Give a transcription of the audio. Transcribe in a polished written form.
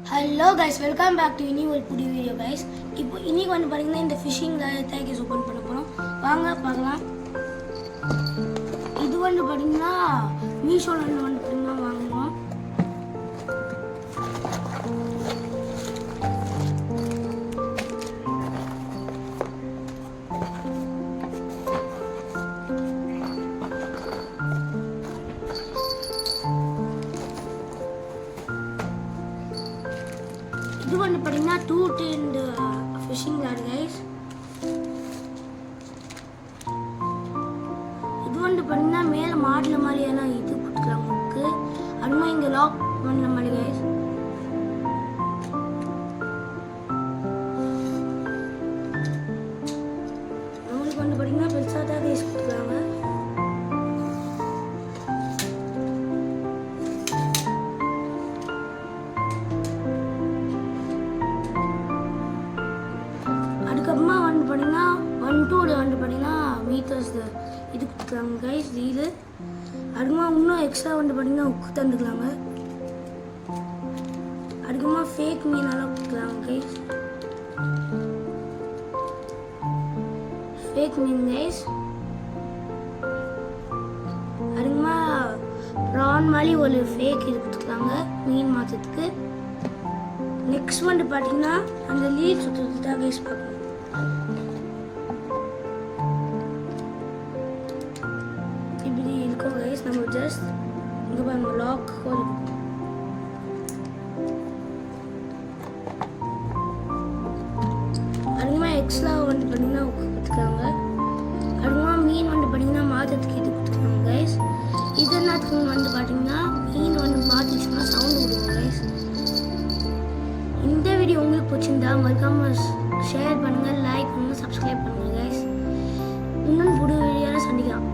Hello guys, welcome back to இனி ஒரு புதிய வீடியோ கைஸ். இப்போ இன்னைக்கு வந்து பார்த்தீங்கன்னா இந்த ஃபிஷிங் தேக்கேஸ் ஓப்பன் பண்ண போகிறோம். வாங்க பார்க்கலாம். இது வந்து பார்த்தீங்கன்னா மீஷோவில் வந்து பார்த்தீங்கன்னா வாங்குவோம். இது வந்து பார்த்தீங்கன்னா 210 ஃபிஷிங் ராட் கைஸ். இது வந்து பார்த்தீங்கன்னா மேலே மாடல மாதிரியான இது கொடுத்துக்கலாம் உங்களுக்கு. அதுமா இங்கே லாக் பண்ண மாதிரி கைஸ். நம்மளுக்கு வந்து பார்த்தீங்கன்னா பெருசாக தான் கைஸ் கொடுத்துருக்காங்க. அதுக்கப்புறமா வந்து பார்த்தீங்கன்னா 1-2 வந்து பார்த்தீங்கன்னா மீட்டர்ஸ் இது கொடுத்துருக்காங்க கைஸ் ரீலு. அதுக்கப்புறமா இன்னும் எக்ஸ்ட்ரா வந்து பார்த்தீங்கன்னா உப்பு தந்துக்கலாங்க. அதுக்கப்புறமா ஃபேக் மீனெல்லாம் கொடுத்துருக்காங்க கைஸ். ஃபேக் மீன் கைஸ். அதுக்கப்புறமா ப்ரான் மாதிரி ஒரு ஃபேக் இது கொடுத்துருக்காங்க மீன் மாற்றத்துக்கு. நெக்ஸ்ட் வந்து பார்த்தீங்கன்னா அந்த லீட் சுற்றுறது தான் கைஸ் பார்க்கணும். இப்படி இருக்கும் கைஸ். நம்ம ஜஸ்ட் இங்கே பாருங்க லாக் ஹோல். அதுமா எக்ஸ்ட்ரா வந்து பார்த்தீங்கன்னா கொடுத்துருக்காங்க. அதுமா மீன் வந்து பார்த்தீங்கன்னா மாற்றத்துக்கு இது கொடுத்துருக்காங்க கைஸ். இது என்னத்துக்கு வந்து பார்த்தீங்கன்னா மீன் வந்து மாற்றிச்சுன்னா சவுண்டு கொடுக்கும் கைஸ். இந்த வீடியோ உங்களுக்கு பிடிச்சிருந்தா மறக்காம ஷேர் பண்ணுங்கள், லைக் பண்ணுங்கள், சப்ஸ்கிரைப் பண்ணுங்கள் கைஸ். இன்னும் புது வீடியோவில் சந்திக்கலாம்.